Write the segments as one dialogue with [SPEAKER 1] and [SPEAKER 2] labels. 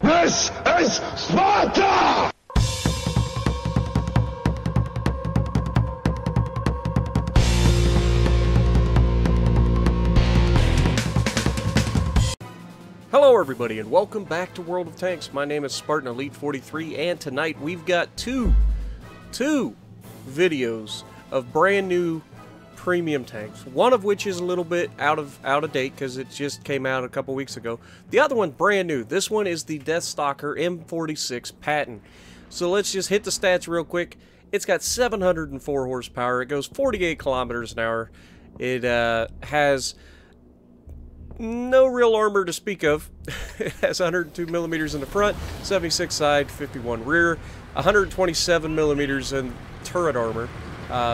[SPEAKER 1] This is Sparta!
[SPEAKER 2] Hello everybody and welcome back to World of Tanks. My name is Spartan Elite 43 and tonight we've got two videos of brand new premium tanks. One of which is a little bit out of date because it just came out a couple weeks ago. The other one brand new. This one is the Deathstalker M46 Patton. So let's just hit the stats real quick. It's got 704 horsepower. It goes 48 kilometers an hour. It has no real armor to speak of. It has 102 millimeters in the front, 76 side, 51 rear, 127 millimeters in turret armor,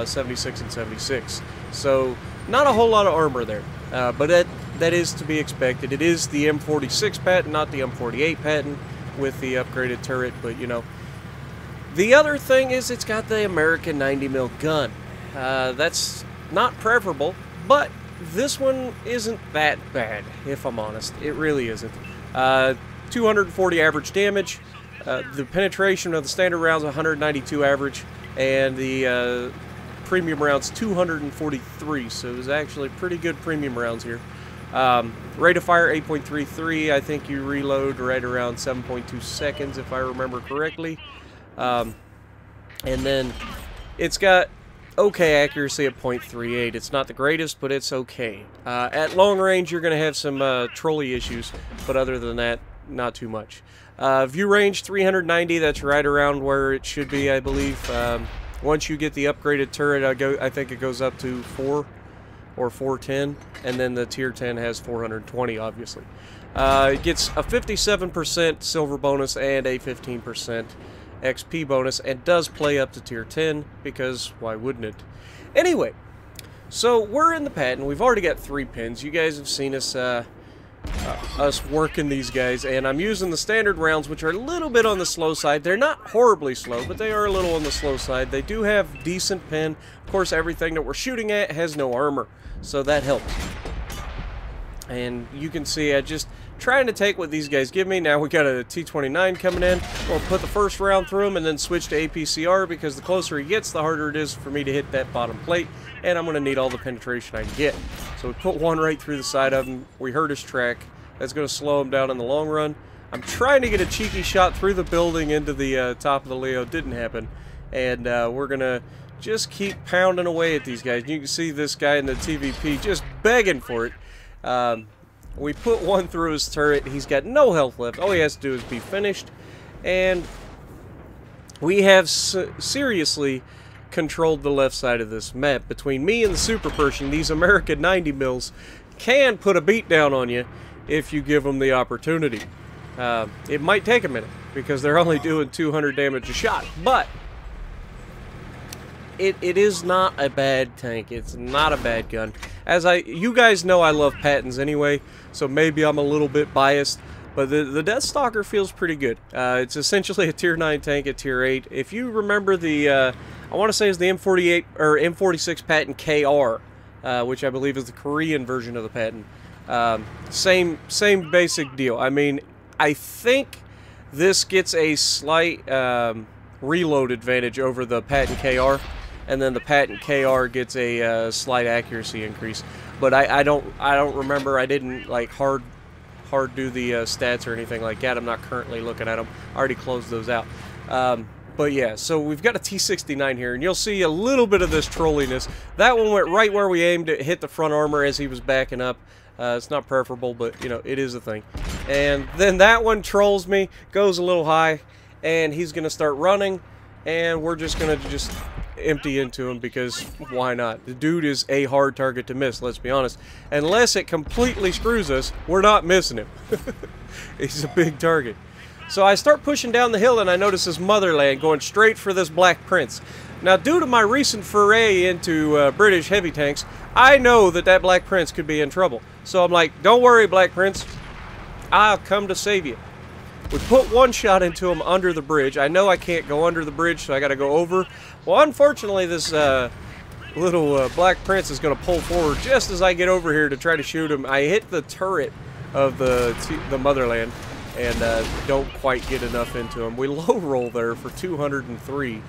[SPEAKER 2] 76 and 76. So not a whole lot of armor there, but that is to be expected. It is the M46 Patton, not the M48 Patton with the upgraded turret, but you know. The other thing is it's got the American 90mm gun. That's not preferable, but this one isn't that bad, if I'm honest. It really isn't. 240 average damage. The penetration of the standard rounds 192 average, and the premium rounds 243. So it was actually pretty good premium rounds here. Rate of fire 8.33. I think you reload right around 7.2 seconds, if I remember correctly. And then it's got okay accuracy at 0.38. It's not the greatest, but it's okay. At long range, you're going to have some trolley issues, but other than that, not too much. View range 390. That's right around where it should be, I believe. Once you get the upgraded turret, I think it goes up to 4 or 410, and then the tier 10 has 420, obviously. It gets a 57% silver bonus and a 15% XP bonus, and does play up to tier 10, because why wouldn't it? Anyway, so we're in the Patton. We've already got 3 pins. You guys have seen us working these guys, and I'm using the standard rounds, which are a little bit on the slow side. They're not horribly slow, but they are a little on the slow side. They do have decent pin. Of course, everything that we're shooting at has no armor, so that helps. And you can see I just trying to take what these guys give me. Now we got a T-29 coming in. We'll put the first round through him and then switch to APCR, because the closer he gets, the harder it is for me to hit that bottom plate, and I'm going to need all the penetration I can get. So we put one right through the side of him. We hurt his track. That's going to slow him down in the long run. I'm trying to get a cheeky shot through the building into the top of the Leo. Didn't happen. And we're going to just keep pounding away at these guys. You can see this guy in the TVP just begging for it. We put one through his turret. He's got no health left. All he has to do is be finished. And we have seriously controlled the left side of this map. Between me and the Super Pershing, these American 90 mils can put a beat down on you if you give them the opportunity. It might take a minute, because they're only doing 200 damage a shot. But it is not a bad tank. It's not a bad gun. You guys know I love Pattons anyway, so maybe I'm a little bit biased, but the Deathstalker feels pretty good. It's essentially a tier 9 tank at tier 8. If you remember the, I want to say it's the M48 or M46 Patton KR, which I believe is the Korean version of the Patton. Same basic deal. I mean, I think this gets a slight reload advantage over the Patton KR. And then the Patton KR gets a slight accuracy increase, but I don't remember. I didn't like hard do the stats or anything like that. I'm not currently looking at them. I already closed those out. But yeah, so we've got a T-69 here, and you'll see a little bit of this trolliness. That one went right where we aimed it, hit the front armor as he was backing up. It's not preferable, but you know, it is a thing. And then that one trolls me, goes a little high, and he's gonna start running, and we're just gonna empty into him, because why not? The dude is a hard target to miss, let's be honest. Unless it completely screws us, we're not missing him. He's a big target. So I start pushing down the hill, and I notice this Motherland going straight for this Black Prince. Now, due to my recent foray into British heavy tanks, I know that Black Prince could be in trouble. So I'm like, don't worry, Black Prince. I'll come to save you. We put one shot into him under the bridge. I know I can't go under the bridge, so I got to go over. Well, unfortunately, this little Black Prince is going to pull forward just as I get over here to try to shoot him. I hit the turret of the Motherland, and don't quite get enough into them. We low roll there for 203.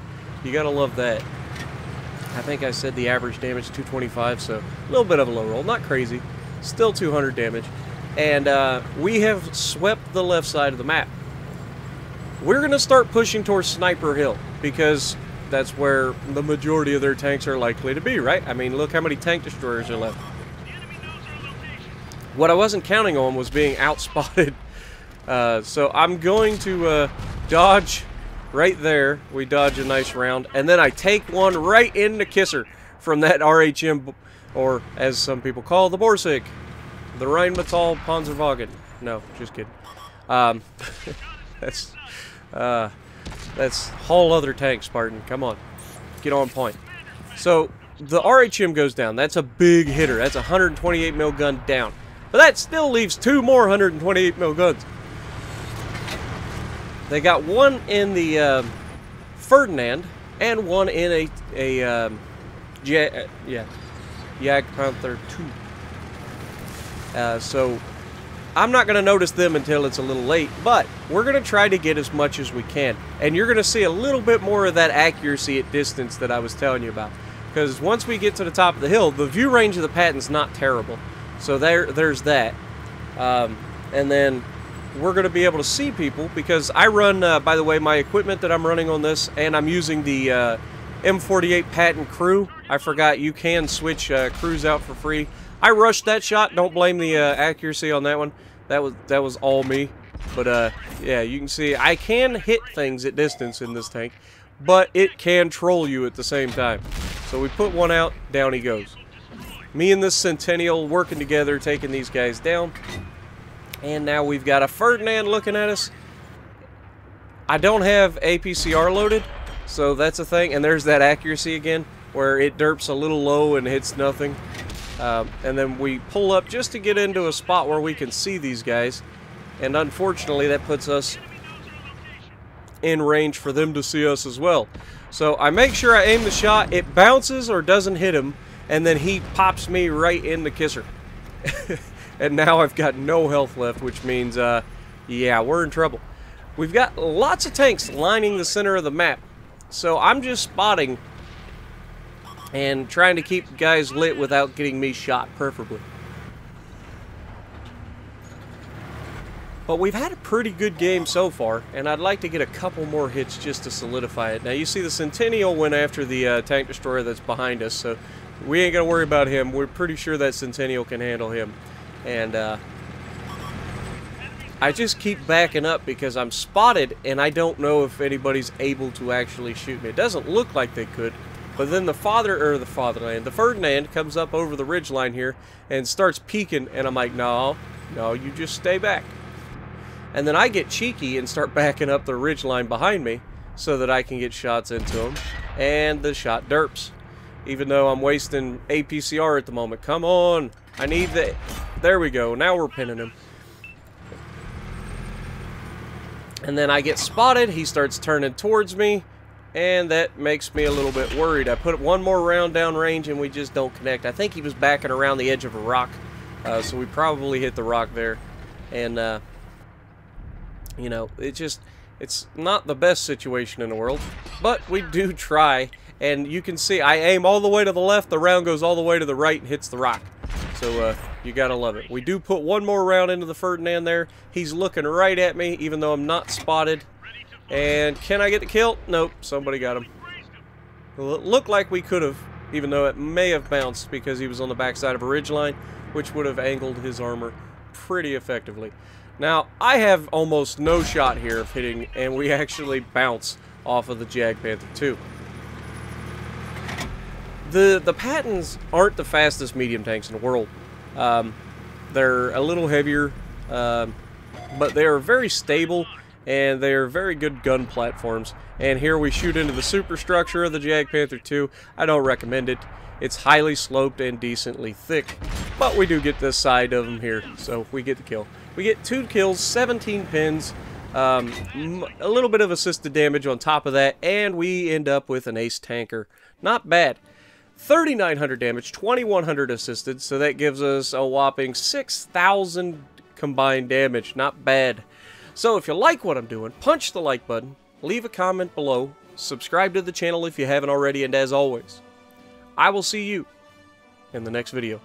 [SPEAKER 2] You gotta love that. I think I said the average damage 225, so a little bit of a low roll. Not crazy. Still 200 damage. And we have swept the left side of the map. We're going to start pushing towards Sniper Hill, because that's where the majority of their tanks are likely to be, right? I mean, look how many tank destroyers are left. What I wasn't counting on was being outspotted. So I'm going to dodge right there. We dodge a nice round, and then I take one right in the kisser from that RHM, or as some people call the Borsig, the Rheinmetall Panzerwagen. No, just kidding. That's whole other tank, Spartan. Come on, get on point. So the RHM goes down. That's a big hitter. That's a 128 mil gun down, but that still leaves two more 128 mil guns. They got one in the Ferdinand and one in a Jagdpanther 2. So I'm not going to notice them until it's a little late, but we're going to try to get as much as we can. And you're going to see a little bit more of that accuracy at distance that I was telling you about. Because once we get to the top of the hill, the view range of the Patton's not terrible. So there's that. And then we're going to be able to see people, because I run, by the way, my equipment that I'm running on this, and I'm using the M48 Patton crew. I forgot you can switch crews out for free. I rushed that shot. Don't blame the accuracy on that one. That was all me. But yeah, you can see I can hit things at distance in this tank, but it can troll you at the same time. So we put one out, down he goes. Me and this Centennial working together, taking these guys down. And now we've got a Ferdinand looking at us. I don't have APCR loaded, so that's a thing. And there's that accuracy again, where it derps a little low and hits nothing. And then we pull up just to get into a spot where we can see these guys. And unfortunately, that puts us in range for them to see us as well. So I make sure I aim the shot. It bounces or doesn't hit him, and then he pops me right in the kisser. And now I've got no health left, which means, yeah, we're in trouble. We've got lots of tanks lining the center of the map. So I'm just spotting and trying to keep guys lit without getting me shot, preferably. But we've had a pretty good game so far, and I'd like to get a couple more hits just to solidify it. Now, you see the Centennial went after the tank destroyer that's behind us, so we ain't going to worry about him. We're pretty sure that Centennial can handle him. And I just keep backing up because I'm spotted, and I don't know if anybody's able to actually shoot me. It doesn't look like they could, but then the Ferdinand comes up over the ridgeline here and starts peeking, and I'm like, no, you just stay back. And then I get cheeky and start backing up the ridgeline behind me so that I can get shots into him, and the shot derps. Even though I'm wasting APCR at the moment. Come on, I need the... There we go. Now we're pinning him. And then I get spotted. He starts turning towards me. And that makes me a little bit worried. I put one more round down range and we just don't connect. I think he was backing around the edge of a rock. So we probably hit the rock there. And, you know, it's not the best situation in the world. But we do try. And you can see I aim all the way to the left. The round goes all the way to the right and hits the rock. So, you gotta love it. We do put one more round into the Ferdinand there. He's looking right at me, even though I'm not spotted. And can I get the kill? Nope, somebody got him. Well, it looked like we could have, even though it may have bounced because he was on the backside of a ridgeline, which would have angled his armor pretty effectively. Now, I have almost no shot here of hitting, and we actually bounce off of the Jagdpanther 2. The Pattons aren't the fastest medium tanks in the world. They're a little heavier, but they are very stable, and they are very good gun platforms. And here we shoot into the superstructure of the Jagdpanther 2. I don't recommend it. It's highly sloped and decently thick, but we do get this side of them here, so we get the kill. We get 2 kills, 17 pins, a little bit of assisted damage on top of that, and we end up with an ace tanker. Not bad. 3,900 damage, 2,100 assisted, so that gives us a whopping 6,000 combined damage. Not bad. So if you like what I'm doing, punch the like button, leave a comment below, subscribe to the channel if you haven't already, and as always, I will see you in the next video.